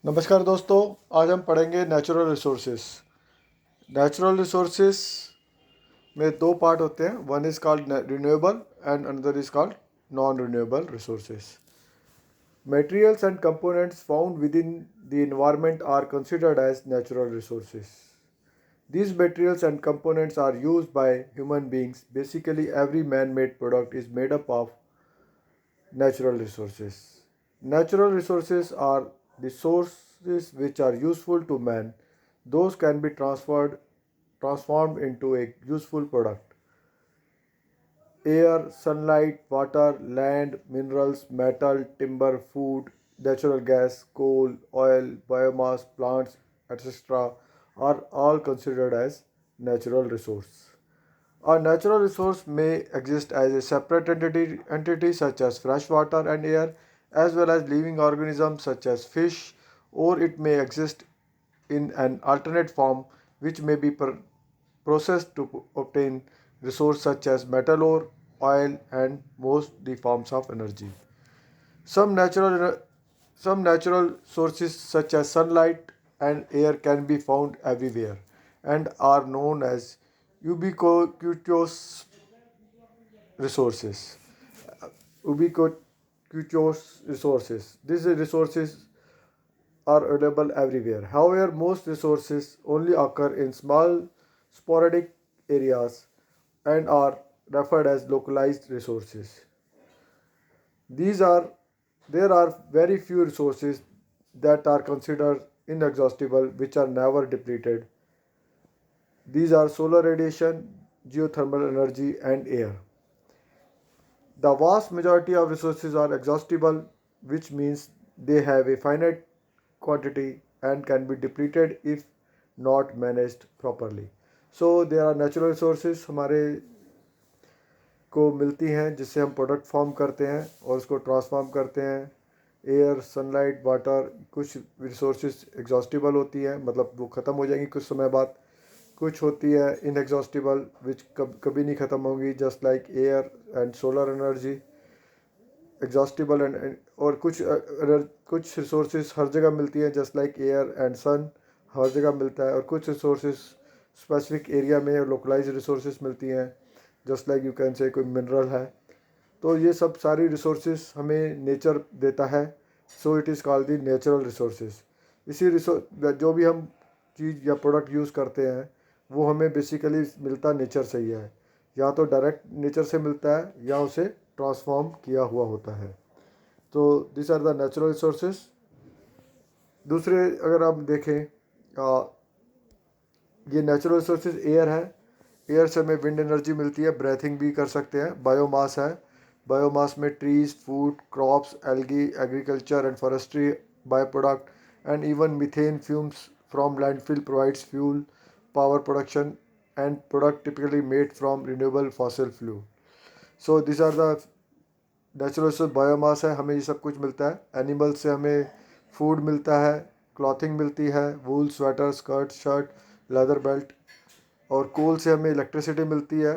नमस्कार दोस्तों। आज हम पढ़ेंगे नेचुरल रिसोर्सेस। नेचुरल रिसोर्सेस में दो पार्ट होते हैं, one is called renewable and another is called non renewable resources. Materials and components found within the environment are considered as natural resources. These materials and components are used by human beings. Basically, every man-made product is made up of natural resources. Natural resources are the sources which are useful to man. Those can be transformed into a useful product. Air, sunlight, water, land, minerals, metal, timber, food, natural gas, coal, oil, biomass, plants, etc. are all considered as natural resource. A natural resource may exist as a separate entity such as fresh water and air, as well as living organisms such as fish, or it may exist in an alternate form which may be processed to obtain resources such as metal ore, oil, and most the forms of energy. Some natural some natural sources such as sunlight and air can be found everywhere and are known as ubiquitous resources. Ubiquitous resources. These resources are available everywhere. However, most resources only occur in small sporadic areas and are referred as localized resources. These are There are very few resources that are considered inexhaustible which are never depleted. These are solar radiation, geothermal energy, and air. The vast majority of resources are exhaustible, which means they have a finite quantity and can be depleted if not managed properly. So there are natural resources हमारे को मिलती हैं जिससे हम product form करते हैं और उसको ट्रांसफॉर्म करते हैं। एयर, सनलाइट, वाटर, कुछ रिसोर्सेज एग्जॉस्टिबल होती हैं, मतलब वो ख़त्म हो जाएंगी कुछ समय बाद। कुछ होती है इनएग्जॉस्टिबल विच कभी नहीं ख़त्म होंगी, just like air and solar energy exhaustible and और कुछ रिसोर्सेज हर जगह मिलती हैं, जस्ट लाइक एयर एंड सन हर जगह मिलता है। और कुछ रिसोर्सेज स्पेसिफिक एरिया में लोकलाइज रिसोर्सेज मिलती हैं, just like you can say कोई मिनरल है। तो ये सब सारी रिसोर्सेज हमें नेचर देता है, so it is called the natural resources. इसी जो भी हम चीज़ या प्रोडक्ट यूज़ करते हैं वो हमें बेसिकली मिलता नेचर से ही है, या तो डायरेक्ट नेचर से मिलता है या उसे ट्रांसफॉर्म किया हुआ होता है। तो this are the natural resources. दूसरे अगर आप देखें, ये नेचुरल रिसोर्सेज एयर है। एयर से हमें विंड एनर्जी मिलती है, ब्रेथिंग भी कर सकते हैं। बायोमास है, बायोमास में trees, food, crops, algae, agriculture and forestry byproduct and even methane fumes from landfill provides fuel power production and product typically made from renewable fossil fuel. So this are the natural resource. Biomass है, हमें ये सब कुछ मिलता है। Animal से हमें food मिलता है, क्लॉथिंग मिलती है, wool, sweater, skirt, shirt, leather belt. और कोल से हमें इलेक्ट्रिसिटी मिलती है।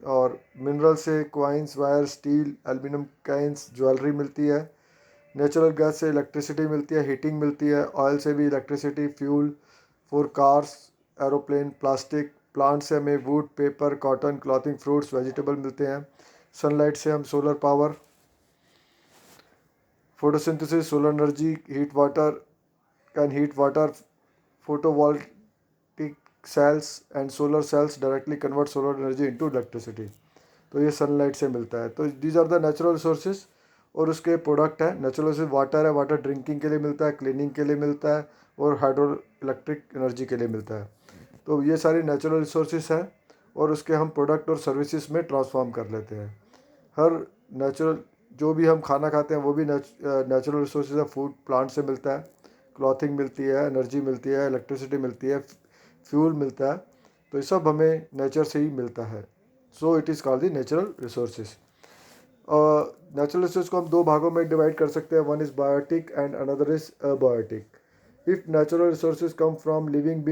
और मिनरल से coins, wire, steel, aluminium cans, jewellery मिलती है। नेचुरल गैस से इलेक्ट्रिसिटी मिलती है, हीटिंग मिलती है। ऑयल से भी electricity, fuel for cars, aeroplane, plastic. Plant से हमें would, paper, cotton, clothing, fruits, vegetable मिलते हैं। सनलाइट से हम solar power, photosynthesis, solar energy, heat water, photovoltaic cells and solar cells directly convert solar energy into electricity। तो ये sunlight से मिलता है। तो these are the natural resources और उसके प्रोडक्ट है। नेचुरल रिसोर्स वाटर है, वाटर ड्रिंकिंग के लिए मिलता है, क्लीनिंग के लिए मिलता है और हाइड्रो इलेक्ट्रिक एनर्जी के लिए मिलता है। तो ये सारी नेचुरल रिसोर्सेज हैं और उसके हम प्रोडक्ट और सर्विसेज में ट्रांसफॉर्म कर लेते हैं। हर नेचुरल जो भी हम खाना खाते हैं वो भी नेचुरल रिसोर्सेज है। फूड प्लांट से मिलता है, क्लॉथिंग मिलती है, एनर्जी मिलती है, इलेक्ट्रिसिटी मिलती है, फ्यूल मिलता है। तो ये सब हमें नेचर से ही मिलता है। So it is called the natural resources. Natural resource को हम दो भागों में डिवाइड कर सकते हैं, one is biotic and another is abiotic. If natural resources come from living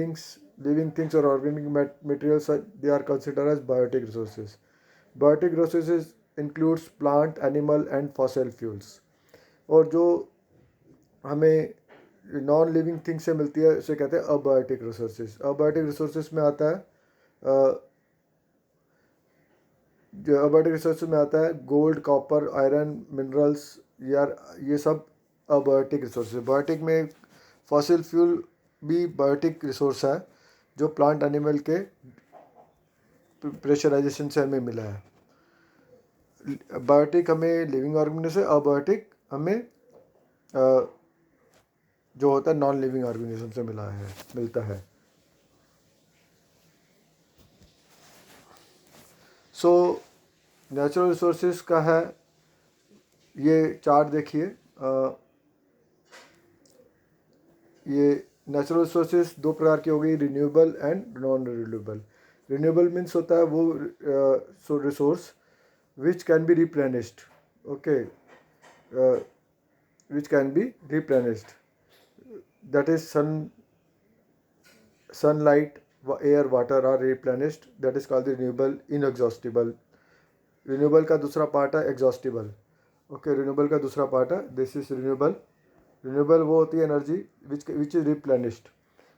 things और organic materials, they are consider as biotic resources. Biotic resources includes plant, animal and fossil fuels. और जो हमें non living thing से मिलती है उसे कहते हैं अबायोटिक रिसोर्सेज। अबायोटिक रिसोर्सेज में आता है जो अबायोटिक रिसोर्सेज में आता है गोल्ड, कॉपर, आयरन, मिनरल्स, यार ये सब अबायोटिक रिसोर्सेज। बायोटिक में फॉसिल फ्यूल भी बायोटिक रिसोर्स है जो प्लांट एनिमल के प्रेशराइजेशन से हमें मिला है। बायोटिक हमें लिविंग ऑर्गेनिज्म से, अबायोटिक हमें जो होता है नॉन लिविंग ऑर्गेनिज्म से मिलता है। सो नेचुरल रिसोर्सेज का है ये चार्ट देखिए। ये नेचुरल रिसोर्सेज दो प्रकार की हो गई, renewable and non renewable. Renewable means होता है वो resource which can be replenished, okay, which can be replenished, that is sunlight, air, water are replenished, that is called the renewable inexhaustible। Renewable का दूसरा पार्ट है exhaustible. Okay, renewable का दूसरा part है this is renewable. Renewable वो होती है energy which is replenished,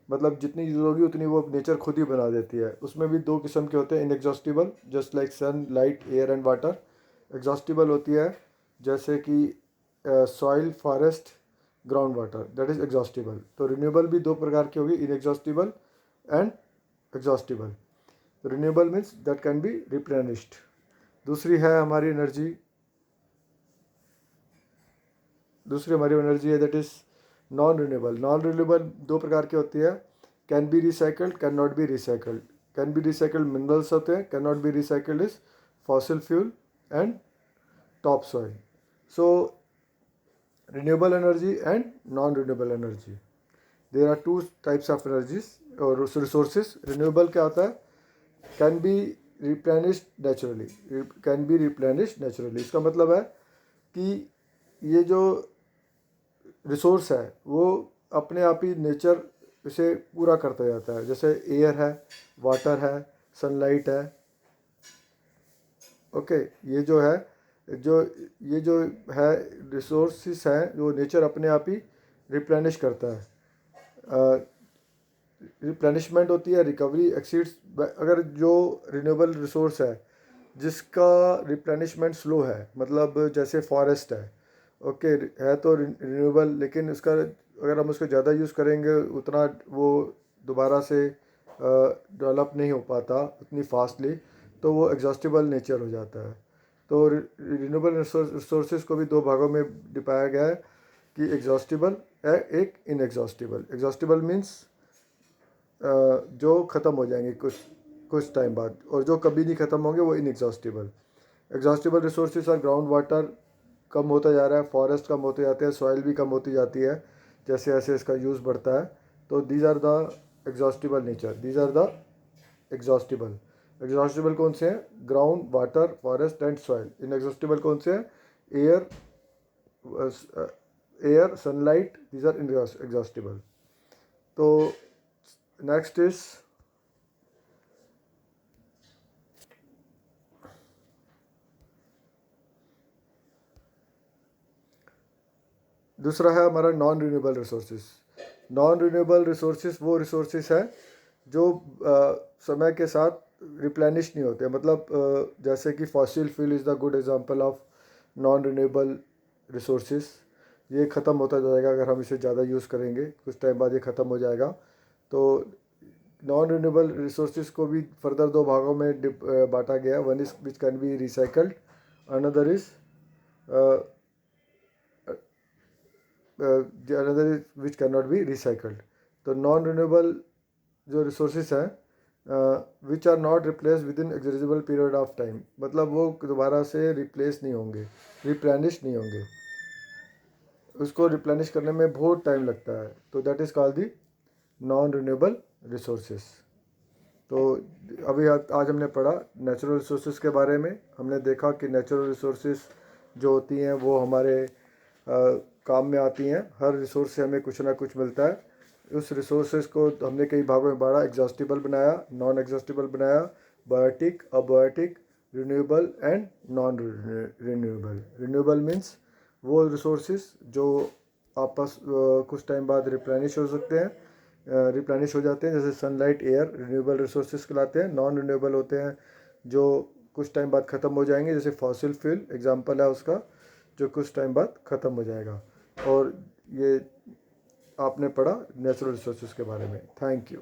मतलब जितनी यूज होगी उतनी वो नेचर खुद ही बना देती है। उसमें भी दो किस्म के होते हैं, inexhaustible just like sun, light, air and water. Exhaustible होती है जैसे कि soil, forest, ground water, that is exhaustible. तो रिन्यूएबल भी दो प्रकार की होगी, inexhaustible and exhaustible. Renewable means that can be replenished. दूसरी हमारी एनर्जी है that is non renewable. Non renewable दो प्रकार की होती है, can be recycled, can not be recycled. Can be recycled minerals होते हैं, can not be recycled is fossil fuel and top soil. So renewable energy and non-renewable energy, there are two types of energies or resources। renewable क्या होता है, can be replenished naturally, can be replenished naturally। इसका मतलब है कि ये जो resource है वो अपने आप ही नेचर इसे पूरा करता जाता है। जैसे एयर है, वाटर है, सनलाइट है, ओके, ये जो है ये जो है रिसोर्सेस हैं जो नेचर अपने आप ही रिप्लेनिश करता है। रिप्लेनिशमेंट होती है, रिकवरी एक्सीड्स। अगर जो रिन्यूएबल रिसोर्स है जिसका रिप्लेनिशमेंट स्लो है, मतलब जैसे फॉरेस्ट है, ओके, है तो रिन्यूएबल, लेकिन उसका अगर हम उसको ज़्यादा यूज़ करेंगे उतना वो दोबारा से डेवलप नहीं हो पाता उतनी फास्टली, तो वो एग्जॉस्टिबल नेचर हो जाता है। तो रिन्यूएबल रिसोर्सेज को भी दो भागों में डिपाया गया है कि एग्जॉस्टिबल है, एक इनएग्जॉस्टिबल। एग्जॉस्टिबल मीन्स जो ख़त्म हो जाएंगे कुछ टाइम बाद, और जो कभी नहीं ख़त्म होंगे वो इनएग्जॉस्टिबल। एग्जॉस्टिबल रिसोर्सेज और ग्राउंड वाटर कम होता जा रहा है, फॉरेस्ट कम होते जाते हैं, सॉइल भी कम होती जाती है जैसे जैसे इसका यूज़ बढ़ता है। तो these are the exhaustible nature, these are the exhaustible. Exhaustible कौन से हैं, ground, water, forest and soil. Inexhaustible कौन से हैं, air, sunlight, these are exhaustible. तो नेक्स्ट इज दूसरा है हमारा non renewable resources. Non renewable resources वो रिसोर्सेज हैं जो समय के साथ रिप्लेनिश नहीं होते, मतलब जैसे कि fossil fuel is the good example of non renewable resources. ये ख़त्म होता जाएगा अगर हम इसे ज़्यादा यूज़ करेंगे, कुछ टाइम बाद ये ख़त्म हो जाएगा। तो नॉन रिन्यूएबल रिसोर्सेज को भी फर्दर दो भागों में बांटा गया है, one is which can be recycled, another is another is which can not be recycled. तो नॉन रिन्यूएबल जो रिसोर्सेज हैं which are not replace within exhaustible period of time, मतलब वो दोबारा से रिप्लेस नहीं होंगे, रिप्लेनिश नहीं होंगे, उसको रिप्लेनिश करने में बहुत टाइम लगता है। तो that is called the non renewable resources. तो अभी आज हमने पढ़ा नेचुरल रिसोर्सेज के बारे में। हमने देखा कि नेचुरल रिसोर्सेज जो होती हैं वो हमारे काम में आती हैं, हर रिसोर्स से हमें कुछ ना कुछ मिलता है। उस रिसोर्सेज को हमने कई भागों में बांटा, एग्जॉस्टिबल बनाया, नॉन एग्जॉस्टिबल बनाया, biotic, abiotic, renewable and non renewable. Renewable means वो रिसोर्सेज जो आपस कुछ टाइम बाद रिप्लेनिश हो सकते हैं, रिप्लेनिश हो जाते हैं। जैसे सनलाइट, एयर रिन्यूएबल रिसोर्सेज कहलाते हैं। नॉन रिन्यूएबल होते हैं जो कुछ टाइम बाद ख़त्म हो जाएंगे, जैसे फॉसिल फ्यूल एग्जांपल है उसका, जो कुछ टाइम बाद ख़त्म हो जाएगा। और ये आपने पढ़ा नेचुरल रिसोर्सेज के बारे में। Thank you.